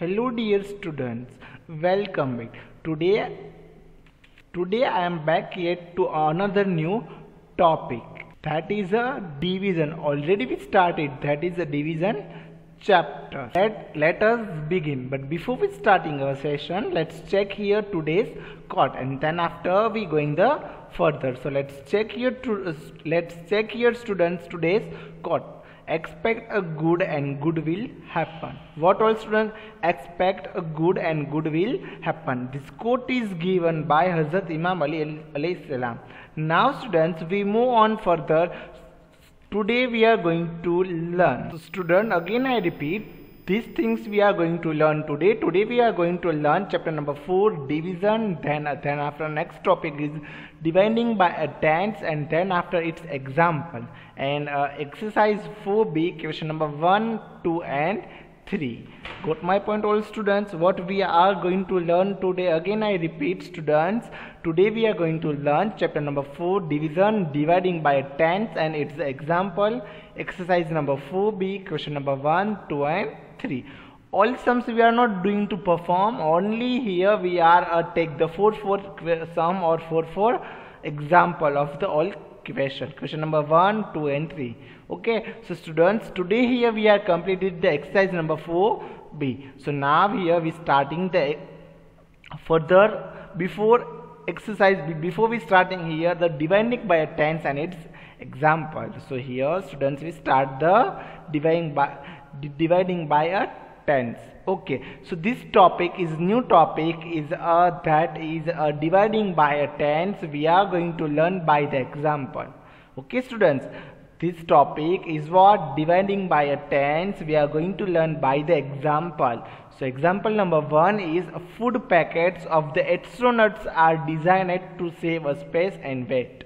Hello dear students, welcome back. Today I am back yet to another new topic. That is a division. Already we started. That is a division chapter. Let us begin. But before we starting our session, let's check here today's quote, and then after we going the further. So let's check here students today's quote. Expect a good and good will happen. What all students? Expect a good and good will happen. This quote is given by Hazrat Imam Ali alayhi salam. Now students, we move on further. Today we are going to learn. So student, again I repeat, these things we are going to learn today. Today we are going to learn chapter number 4, division. Then after next topic is dividing by a tens, and then after its example. And exercise 4b, question number 1, 2 and 3. Got my point all students? What we are going to learn today, again I repeat students, today we are going to learn chapter number 4, division, dividing by tens and its example. Exercise number 4b, question number 1, 2 and 3. All sums we are not doing to perform, only here we are take the 4 sum or 4 example of the all question number 1, 2 and 3. Okay, so students, today here we are completed the exercise number 4b. So now here we starting the further. Before we starting here the dividing by a tens and its example. So here students, we start the dividing by a tens. Okay, so this topic is new topic is that is dividing by a tens. We are going to learn by the example. Okay students, this topic is what? Dividing by a tens. We are going to learn by the example. So example number 1 is food packets of the astronauts are designed to save a space and weight.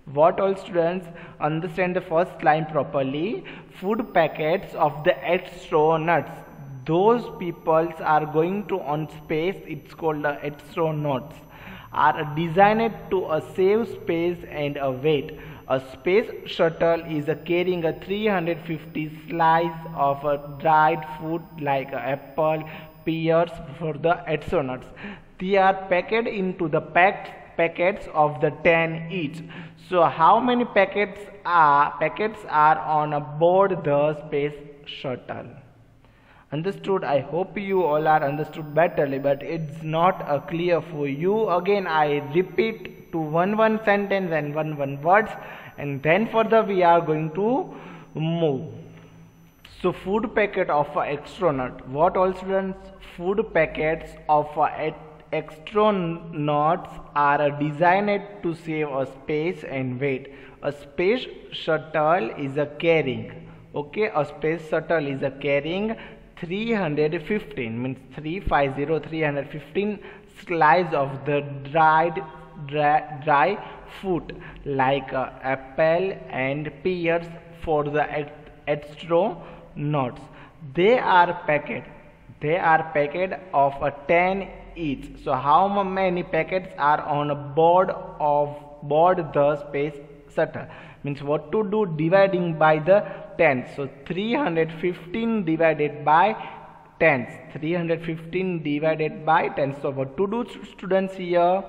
What all students? Understand the first line properly. Food packets of the astronauts, those peoples are going to on space, it's called the astronauts, are designed to save space and a weight. A space shuttle is carrying a 350 slice of a dried food like apple, pears for the astronauts. They are packed into the packets of the 10 each. So how many packets are on board the space shuttle? Understood? I hope you all are understood betterly, but it's not clear for you. Again I repeat to one sentence and one words, and then further we are going to move. So food packet of astronaut. What all students? Food packets of astronauts are designed to save a space and weight. A space shuttle is carrying. Okay, a space shuttle is carrying 315 means 315 slice of the dry fruit like apple and pears for the astronauts. They are packed of 10 each. So how many packets are on board the space shuttle? Means what to do? Dividing by the tens. So 315 divided by tens. 315 divided by tens. So what to do students here?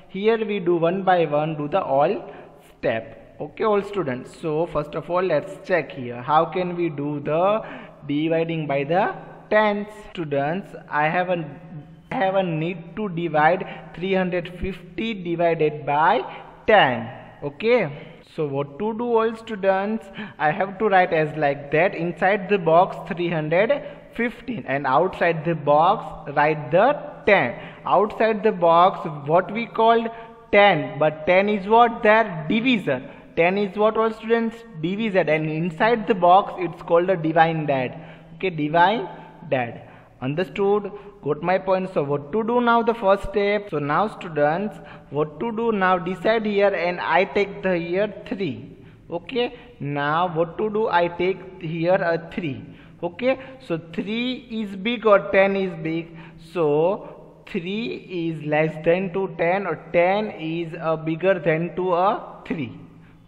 Here we do one by one, do the all step. Okay all students. So first of all let's check here. How can we do the dividing by the tens? Students, I have a need to divide 350 divided by 10. Okay. So what to do all students? I have to write as like that. Inside the box 315 and outside the box write the 10. Outside the box what we called 10, but 10 is what? Their divisor. 10 is what all students? Divisor, and inside the box it's called a divided. Okay, divided. Understood? Got my point? So what to do now? The first step. So now students, what to do now? Decide here, and I take the here 3. Okay, now what to do? I take here a 3. Okay, so 3 is big or 10 is big? So 3 is less than to 10, or 10 is bigger than to a 3.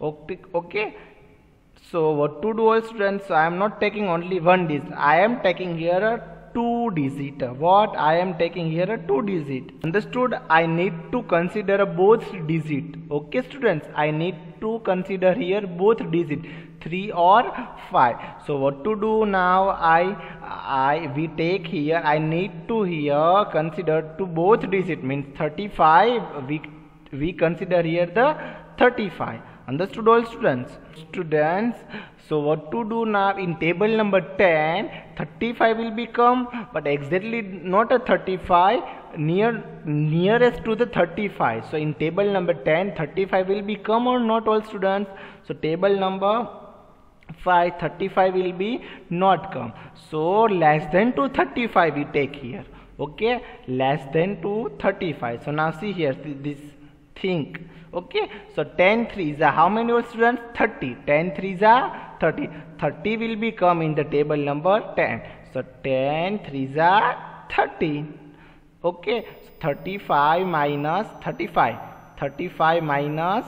Okay. So what to do all students? So I am not taking only one dish. I am taking here 2 digit. What I am taking here a 2 digit. Understood? I need to consider both digit. Okay students, I need to consider here both digit, 3 or 5. So what to do now? We take here, I need to here consider to both digit, means 35. We consider here the 35. Understood all students? So what to do now? In table number 10, 35 will become, but exactly not a 35, nearest to the 35. So in table number 10, 35 will become or not all students? So table number 5, 35 will be not come. So less than to 35 we take here. Okay, less than to 35. So now see here this thing. Okay, so 10 3s are how many old students? 30. 10 3s are 30. 30 will become in the table number 10. So 10 3s are 30. Okay, so 35 minus 35. 35 minus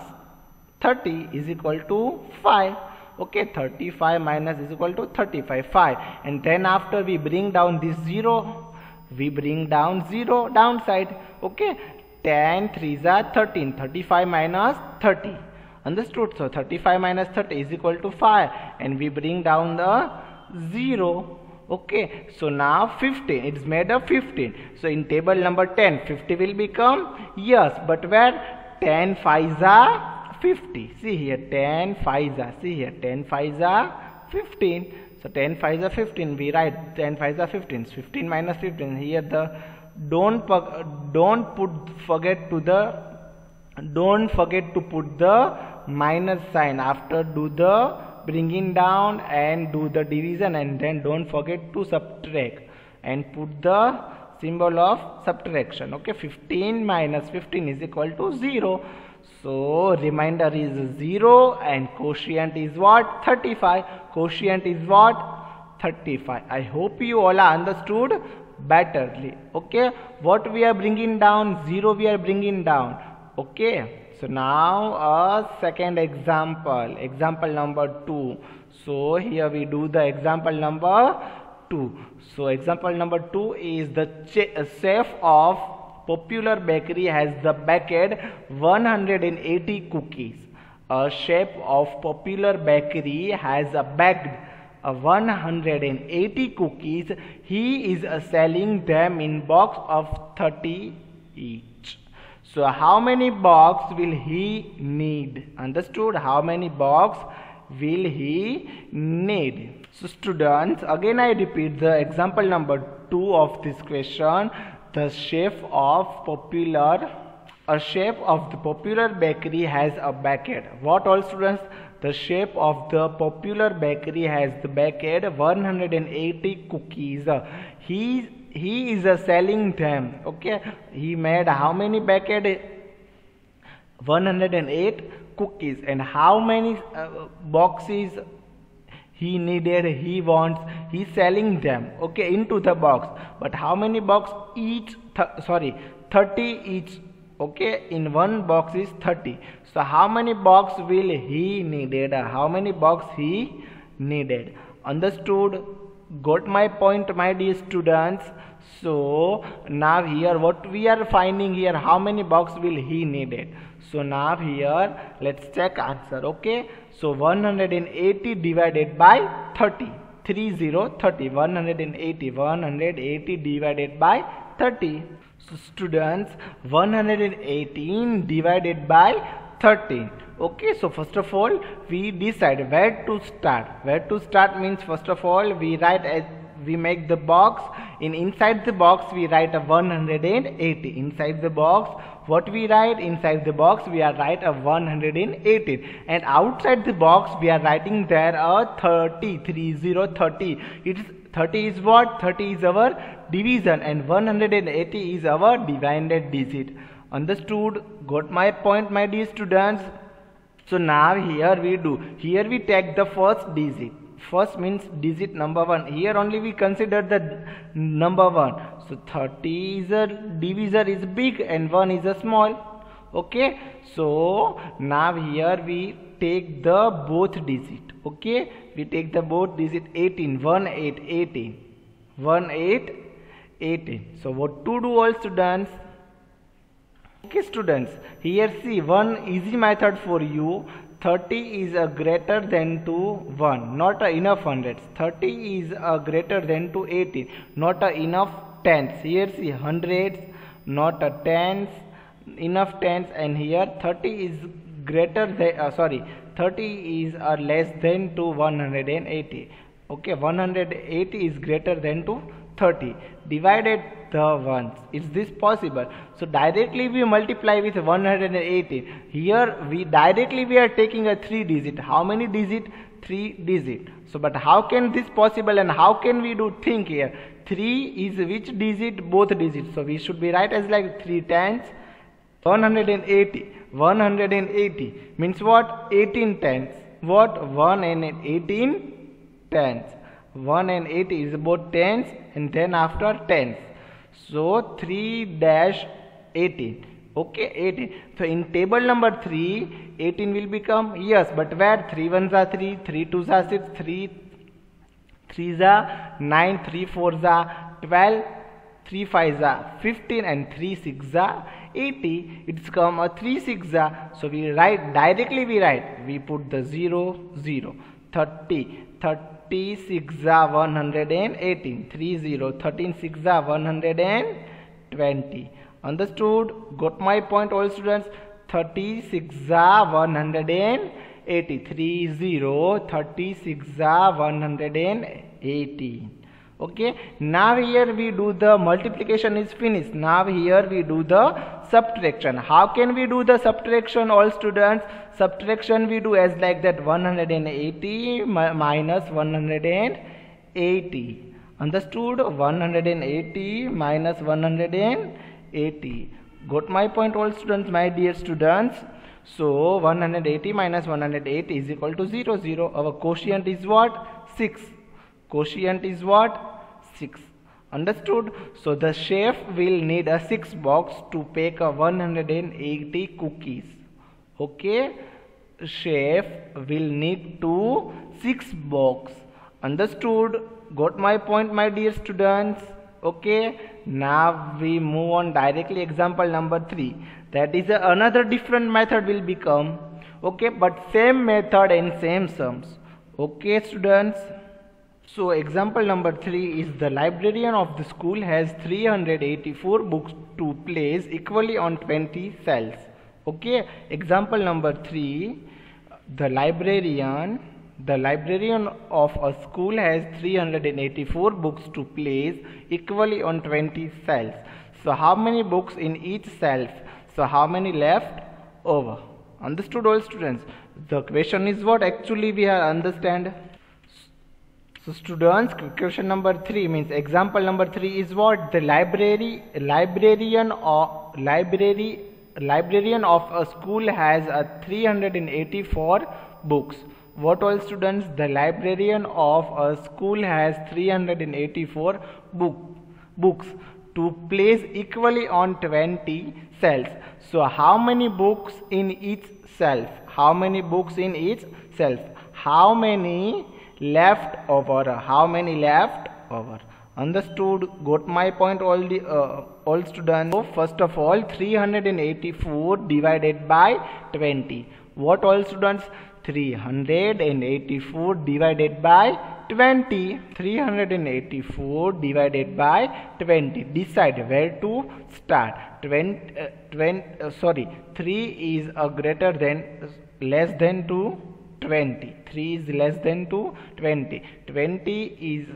30 is equal to 5. Okay, 35 minus is equal to 35, 5. And then after we bring down this 0, we bring down 0 downside. Okay, 10 3s are 13. 35 minus 30. Understood? So 35 minus 30 is equal to 5. And we bring down the 0. Okay, so now 15. It's made of 15. So in table number 10, 50 will become yes. But where? 10 5s are 50. See here, 10 5s are. See here, 10 5s are 15. So 10 5s are 15. We write 10 5s are 15. 15 minus 15. Here the don't forget to put the minus sign after do the bringing down and do the division, and then don't forget to subtract and put the symbol of subtraction. Okay, 15 minus 15 is equal to 0. So remainder is 0 and quotient is what? 35. Quotient is what? 35. I hope you all are understood betterly. Okay, what we are bringing down? 0 we are bringing down. Okay, so now a second example, example number 2. So here we do the example number 2. So example number 2 is the chef of popular bakery has the baked 180 cookies. A chef of popular bakery has baked 180 cookies. He is selling them in box of 30 each. So how many box will he need? Understood? How many box will he need? So students, again I repeat the example number 2 of this question. The chef of a chef of the popular bakery has baked. What all students? The chef of the popular bakery has baked 180 cookies. He is selling them. Okay, he made how many baked? 108 cookies. And how many boxes he needed? He wants. He's selling them. Okay, into the box. But how many box each? 30 each. Okay, in one box is 30. So how many box will he needed? How many box he needed? Understood? Got my point, my dear students? So now here what we are finding here, how many box will he needed? So now here let's check answer. Okay, so 180 divided by 30. 30 180 divided by 30. So students, 118 divided by 13. Okay, so first of all we decide where to start. Where to start means first of all we write as we make the box. Inside the box we write a 180. Inside the box what we write? Inside the box we are write a 118, and outside the box we are writing there a 30. 30. It is 30 is what? 30 is our division and 180 is our divided digit. Understood? Got my point, my dear students? So now here we do. Here we take the first digit. First means digit number 1. Here only we consider the number 1. So 30 is a divisor is big and 1 is a small. Okay. So now here we take the both digit. Okay. We take the both digit 18. 1 8 18. 1 8 18. So what to do, all students? Okay students, here see one easy method for you. 30 is a greater than to 1, not a enough hundreds. 30 is a greater than to 18, not a enough tens. Here see hundreds, not a tens, enough tens, and here 30 is greater than 30 is less than to 180. Okay, 180 is greater than to 30. Divided the ones. Is this possible? So directly we multiply with 180. Here we are taking a 3 digit. How many digit? 3 digit. So but how can this possible, and how can we do think here? 3 is which digit? Both digits. So we should be right as like 3 times 180. 180 means what? 18 tens. What? 1 and 18 tens. 1 and 80 is about tens, and then after tens. So 3 dash 18. Okay, 18. So in table number 3, 18 will become, yes, but where? 3 ones are 3, 3 twos are 6, 3 threes are 9, 3 fours are 12, 3 fives are 15, and 3 sixes are 80. It's come a 3 sixes are. So we write directly. We put the 0 0. 30 36 are 118. 30 13 6 are 120. Understood? Got my point, all students? 36 are 180. 36 are 180. Okay, now here we do the multiplication is finished. Now here we do the subtraction. How can we do the subtraction, all students? Subtraction we do as like that, 180 minus 180. Understood? 180 minus 180. Got my point, all students, my dear students? So 180 minus 180 is equal to 0 0. Our quotient is what? 6. Quotient is what? 6. Understood? So the chef will need a 6 box to bake a 180 cookies. Okay, chef will need 6 box. Understood? Got my point, my dear students? Okay, now we move on directly. Example number 3. That is another different method will become. Okay, but same method and same sums. Okay students. So example number 3 is the librarian of the school has 384 books to place equally on 20 cells. Okay, example number 3, the librarian of a school has 384 books to place equally on 20 cells. So how many books in each cell? So how many left over? Understood, all students? The question is what actually we have understand. So students, question number 3 means example number 3 is what? The librarian of a school has 384 books. What all students? The librarian of a school has 384 books to place equally on 20 cells. So how many books in each shelf? How many books in each shelf? How many left over? How many left over? Understood? Got my point, all students? So first of all, 384 divided by 20. What all students? 384 divided by 20. 384 divided by 20. Decide where to start. 3 is less than to 20. 3 is less than to 20. 20 is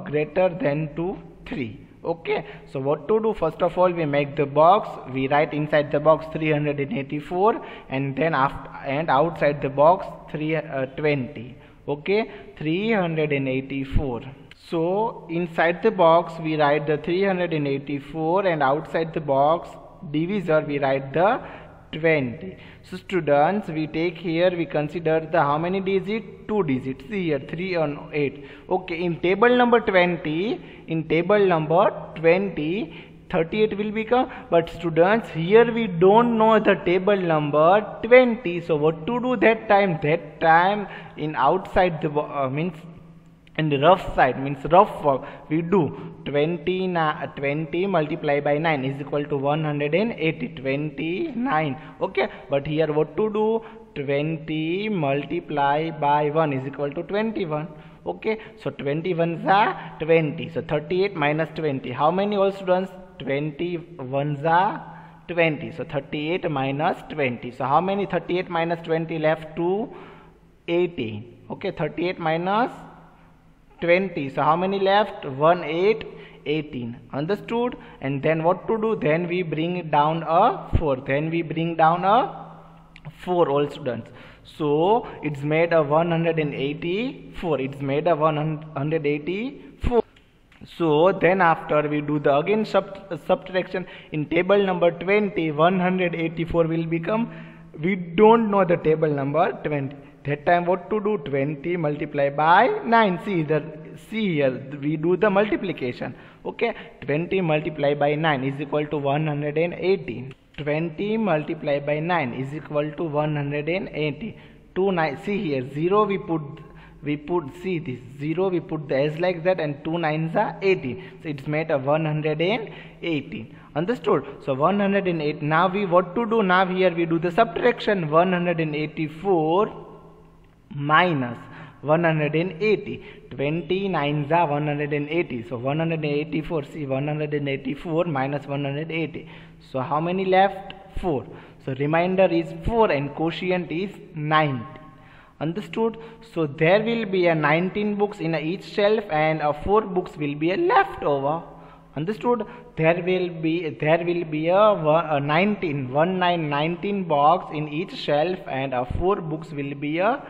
greater than to 3. Okay, so what to do? First of all, we make the box. We write inside the box 384, and then outside the box 20. Okay, 384. So inside the box we write the 384, and outside the box divisor we write the 20. So students, we take here, we consider the how many digits? 2 digits. See here, 3 and 8. Okay, in table number 20, 38 will become, but students, here we don't know the table number 20. So what to do that time? That time in outside the in the rough side, means rough work, we do 20 multiplied by 9 is equal to 180, 29. Okay, but here what to do? 20 multiplied by 1 is equal to 21. Okay, so 21s are 20. So 38 minus 20. How many all students? 21s are 20. So 38 minus 20. So how many 38 minus 20 left? To 18. Okay, 38 minus 20. So how many left? 1, 8, 18. Understood? And then what to do? Then we bring it down a 4. Then we bring down a 4 all students. So it's made a 184. It's made a 184. So then after we do the again subtraction in table number 20, 184 will become, we don't know the table number 20. That time what to do? 20 multiplied by 9. See here we do the multiplication. Okay, 20 multiplied by 9 is equal to 180. 20 multiplied by 9 is equal to 180. 9. See here 0 we put see this 0 we put the s like that, and 2 9s are 18. So it's made a 118. Understood? So 108. Now we what to do? Now here we do the subtraction. 184 minus 180. 29s are 180. So 184. See, 184 minus 180. So how many left? 4. So remainder is 4 and quotient is 90. Understood? So there will be a 19 books in each shelf, and 4 books will be a leftover. Understood? There will be a 19 box in each shelf, and 4 books will be a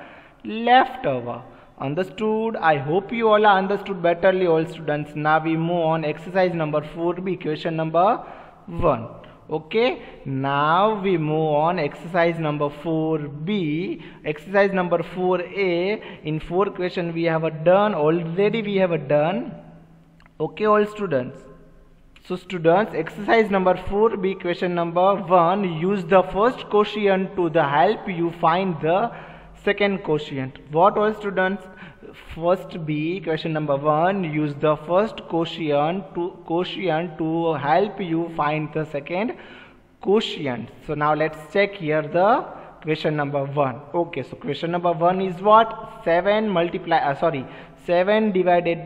leftover. Understood? I hope you all are understood betterly, all students. Now we move on exercise number 4b, question number 1. Okay, now we move on exercise number 4b. Exercise number 4a, in 4 question we have done already. We have done. Okay, all students. So students, exercise number 4b, question number 1, use the first quotient to the help you find the second quotient. What all students? First B, question number 1, use the first quotient to help you find the second quotient. So now let's check here the question number 1. Okay, so question number 1 is what? 7 divided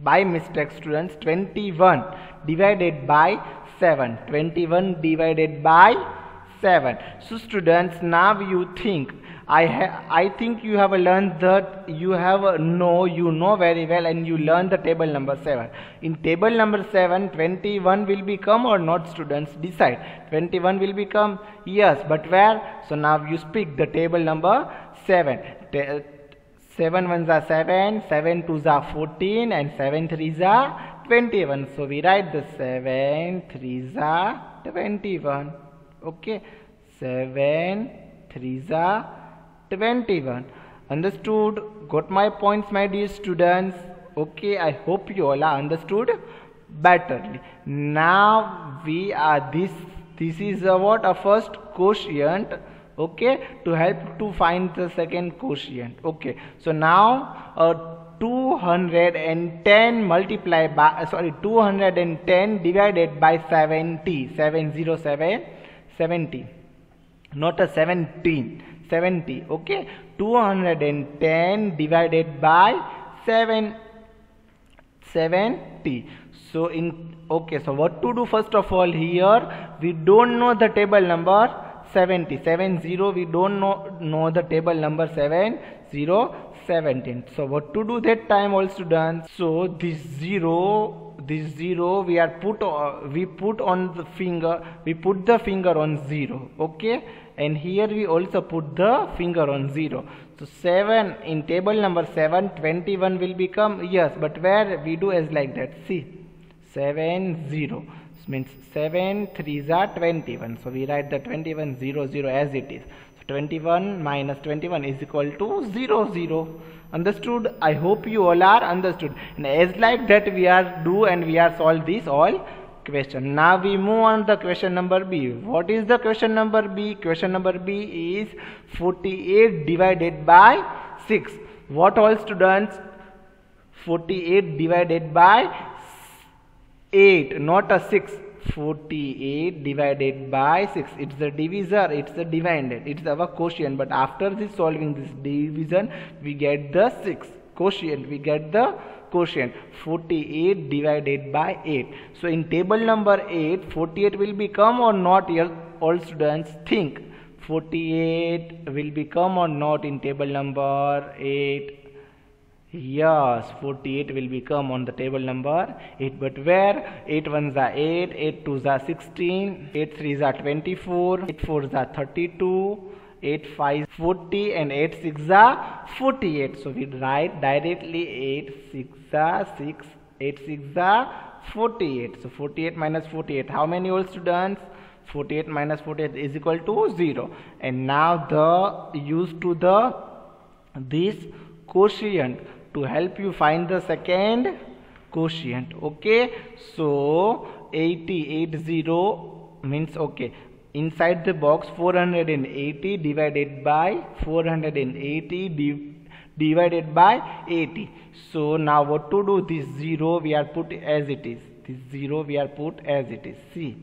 by mistake, students. 21 divided by 7. 21 divided by 7. So students, now you think, I think you have learned that you know very well, and you learn the table number 7. In table number 7, 21 will become or not, students? Decide. 21 will become, yes, but where? So now you speak the table number 7. 7 ones are 7, 7 twos are 14, and 7 threes are 21. So we write the 7 threes are 21. Okay, 7 threes are 21. Understood? Got my points, my dear students? Okay, I hope you all are understood betterly. Now we are this is what? A first quotient. Okay, to help to find the second quotient. Okay, so now 210 multiplied by 210 divided by 70. 70, not a 17, 70. Okay, 210 divided by 70. So so what to do? First of all, here we don't know the table number 70. We don't know the table number 17. So what to do that time, all students? So this zero we put the finger on 0. Okay, and here we also put the finger on 0. So 7 in table number 7, 21 will become, yes, but where we do as like that. See, 70 means 7 threes are 21. So we write the 21 0 0 as it is. So 21 minus 21 is equal to 0 0. Understood? I hope you all are understood. And as like that we are solve this all question. Now we move on the question number B. What is the question number B? Question number B is 48 divided by 6. What all students? 48 divided by 8, not a 6. 48 divided by 6. It's the divisor, it's the dividend, it's our quotient. But after this solving this division, we get the 6 quotient. We get the quotient 48 divided by 8. So in table number 8, 48 will become or not? Here all students think. 48 will become or not in table number 8? Yes, 48 will become on the table number 8. But where? 8 ones are 8, 8 twos are 16, 8 threes are 24, 8 fours are 32, 8 5 40, and 8 6 are 48. So we write directly 8 6 are 6, 8 6 are 48. So 48 minus 48. How many old students? 48 minus 48 is equal to 0. And now the use to the this quotient to help you find the second quotient. Okay, so 80 means, okay, inside the box 480 divided by 480 divided by 80. So now what to do? This 0 we are put as it is. This 0 we are put as it is. See.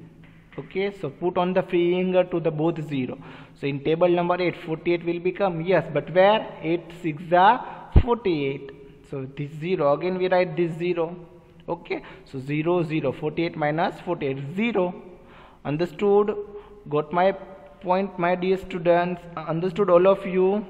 Okay, so put on the finger to the both 0. So in table number 8, 48 will become, yes, but where? 8 6 are 48. So this 0, again we write this 0. Okay, so 0 0, 48 minus 48, 0. Understood? Got my point, my dear students? Understood all of you?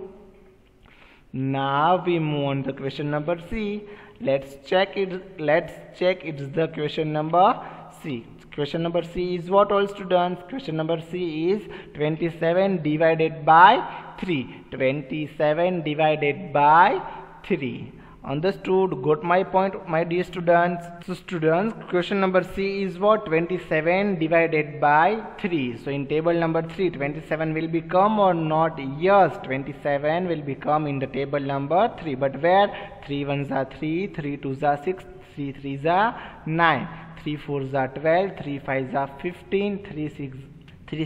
Now we move on to question number C. Let's check it. Let's check it's the question number C. Question number C is what, all students? Question number C is 27 divided by 3. 27 divided by 3. Understood? Got my point, my dear students? So students, question number C is what? 27 divided by 3. So in table number 3, 27 will become or not? Yes, 27 will become in the table number 3. But where? 3 ones are 3, 3 twos are 6, 3 threes are 9, 3 fours are 12, 3 fives are 15, 3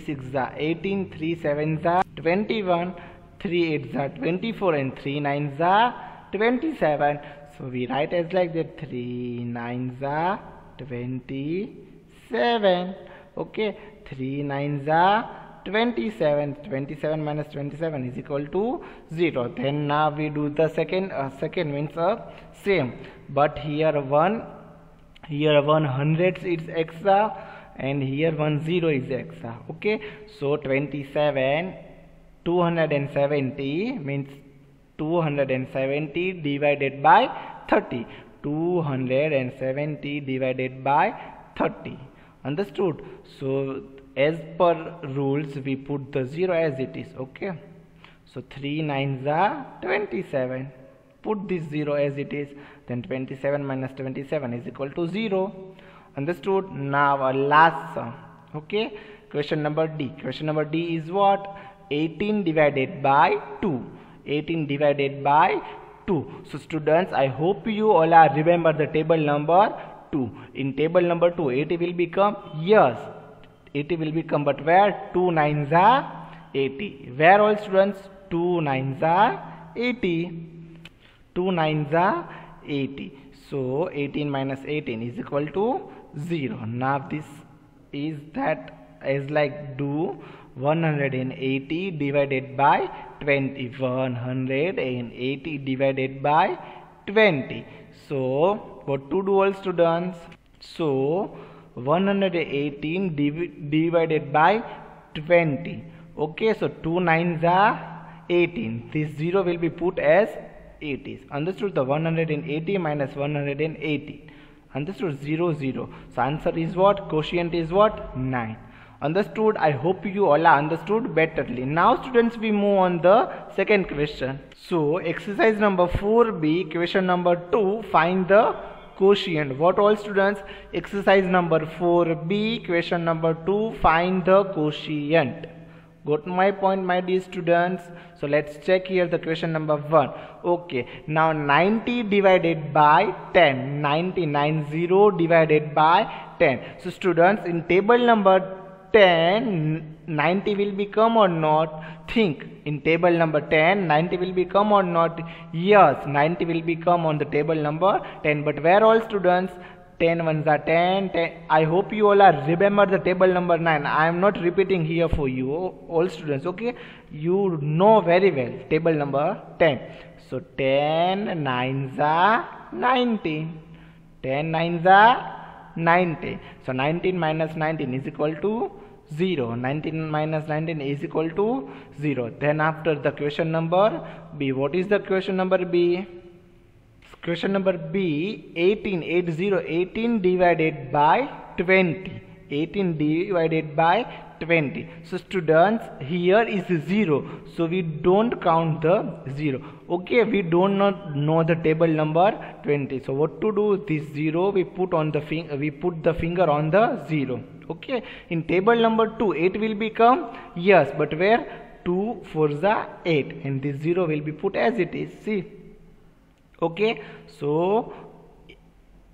sixes are 18, 3 sevens are 21, 3 eights are 24, and 3 nines are 27. So we write as like that, 3 nines are 27. Okay, 3 nines are 27. 27 minus 27 is equal to 0. Then now we do the second means same, but here one hundreds is extra, and here 10 is extra. Okay, so 27 270 means 270 divided by 30. 270 divided by 30. Understood? So as per rules we put the 0 as it is. Okay, so 3 nines are 27. Put this 0 as it is. Then 27 minus 27 is equal to 0. Understood? Now our last sum. Okay, question number D. Question number D is what? 18 divided by 2. 18 divided by 2. So students, I hope you all are remember the table number 2. In table number 2, 80 will become, yes, 80 will become, but where? 2 nines are 80. Where all students? 2 nines are 80. 2 nines are 80. So 18 minus 18 is equal to 0. Now this is that as like do 180 divided by 20. 180 divided by 20. So what to do all students? So 118 divided by 20. Okay, so 2 nines are 18. This 0 will be put as 80s. Understood? The 180 minus 180. Understood? 0 0. So answer is what? Quotient is what? 9. Understood? I hope you all are understood betterly. Now students, we move on the second question. So exercise number 4b, question number 2, find the quotient. What all students? Exercise number 4b, question number 2, find the quotient. Got my point, my dear students? So let's check here the question number 1. Okay, now 90 divided by 10. 90 divided by 10. So students, in table number 10, 90 will become or not? Think. In table number 10, 90 will become or not? Yes, 90 will become on the table number 10. But where all students? 10 ones are 10, 10. I hope you all are remember the table number 9. I am not repeating here for you, all students. Okay, you know very well table number 10. So 10 nines are 19. 10 nines are 90. So 19 minus 19 is equal to 0. 19 minus 19 is equal to 0. Then after the question number B, what is the question number B? Question number B, 18 divided by 20. 18 divided by 20. So students, here is 0. So we don't count the 0. Okay, we do not know the table number 20. So what to do? This 0 we put on the finger on the 0. Okay, in table number 2, 8 will become, yes, but where? 2 4s are 8, and this 0 will be put as it is. See. Okay, so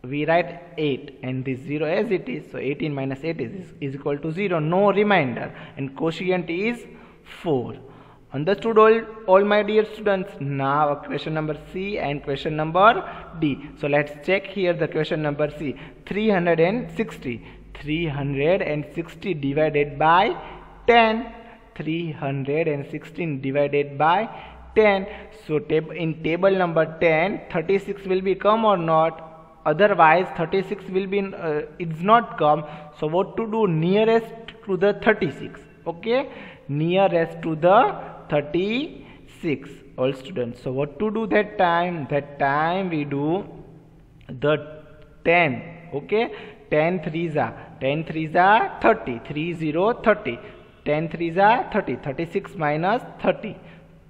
we write 8 and this 0 as it is. So 18 minus 8 is equal to 0. No remainder, and quotient is 4. Understood all my dear students? Now question number C and question number D. So let's check here the question number C. 360. 360 divided by 10. 316 divided by 10. So in table number 10, 36 will become or not? Otherwise 36 will be it's not come. So what to do? Nearest to the 36. Okay, nearest to the 36, all students. So what to do that time? That time we do the 10. Okay, 10 3s are 30. 3 0 30. 10 3s are 30. 36 minus 30.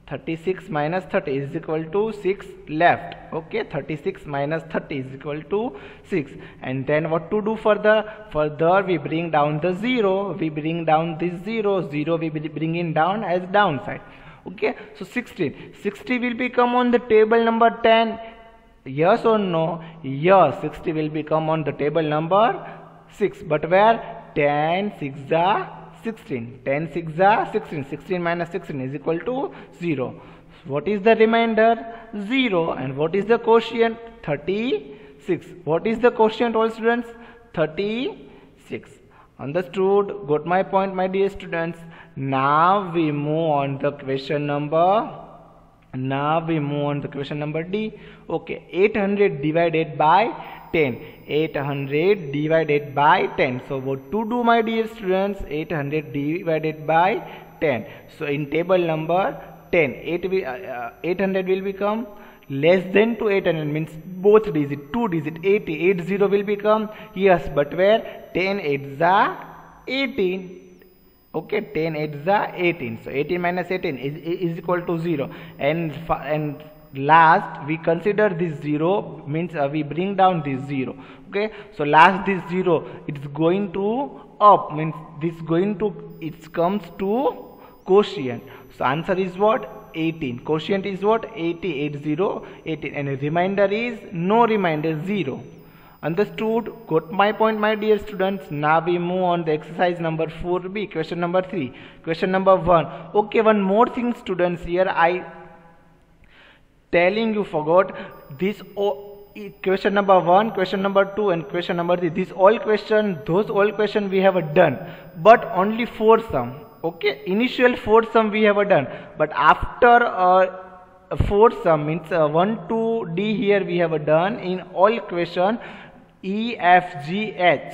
36 minus 30 is equal to 6 left. Okay, 36 minus 30 is equal to 6. And then what to do further? Further we bring down the 0. We bring down this 0. 0 we bring it down as downside. Okay, so 16. 60 will become on the table number 10. Yes or no? Yes, 60 will become on the table number 6. But where? 10 6 are 16. 10 6 are 16. 16 minus 16 is equal to 0. What is the remainder? 0. And what is the quotient? 36. What is the quotient, all students? 36. Understood? Got my point, my dear students? Now we move on the question number. D. Okay, 800 divided by 10. 800 divided by 10. So what to do, my dear students? 800 divided by 10. So in table number 10, 800 will become less than to 800, means both digit, 2 digit, 80. 80 will become, yes, but where? 10 8s are 18. Okay, 10 8s are 18. So 18 minus 18 is equal to 0. And last we consider this 0, means we bring down this 0. Okay, so last this 0, it's going to up, means this going to, it comes to quotient. So answer is what? 18. Quotient is what? 80. 18, and a remainder is no remainder, 0. Understood? Got my point, my dear students? Now we move on the exercise number 4b, question number 3. Question number 1. Okay, one more thing, students. Here I telling you forgot this question number 1, question number 2 and question number 3. These all question, those all question we have done, but only 4 sum. Okay, initial 4 sum we have done, but after 4 sum, means 1 to D here we have done in all question. E F G H,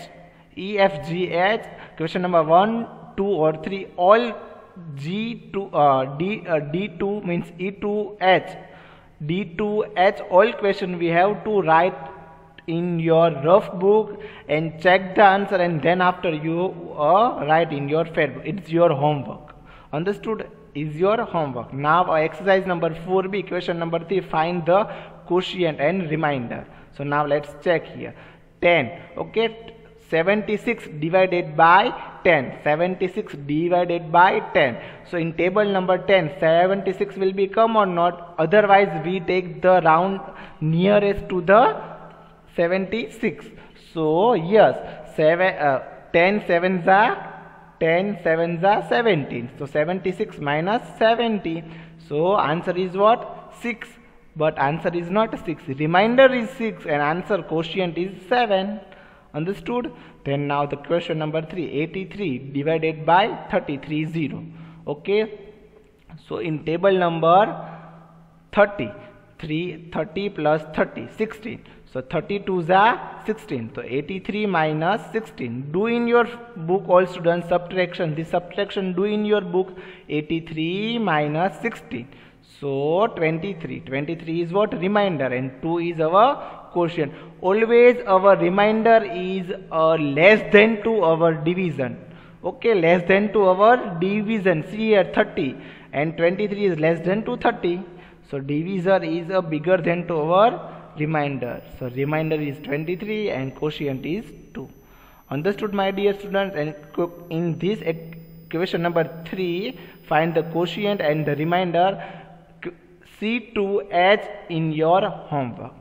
question number 1 2 or 3, all G to D2 means E to H, D to H, all question we have to write in your rough book and check the answer, and then after you write in your fair book. It's your homework. Understood? Is your homework. Now exercise number 4b, question number 3, find the quotient and remainder. So now let's check here. 10. Okay, 76 divided by 10. 76 divided by 10. So in table number 10, 76 will become or not? Otherwise we take the round nearest to the 76. So yes, 10 7s are 10 7s are 17. So 76 minus 70. So answer is what? 6. But answer is not 6. Remainder is 6 and answer quotient is 7. Understood? Then now the question number 3. 83 divided by 33 0. Okay. So in table number 30. 30 plus 30, 16. So 32s are 16. So 83 minus 16. Do in your book, all students, subtraction. This subtraction do in your book. 83 minus 16. So 23. 23 is what? Remainder, and 2 is our quotient. Always our remainder is less than to our division. Okay, less than to our division. See here, 30 and 23 is less than to 30. So divisor is bigger than to our remainder. So remainder is 23 and quotient is 2. Understood, my dear students? And in this question number 3, find the quotient and the remainder. See to H in your homework.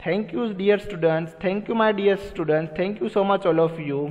Thank you, dear students. Thank you, my dear students. Thank you so much, all of you.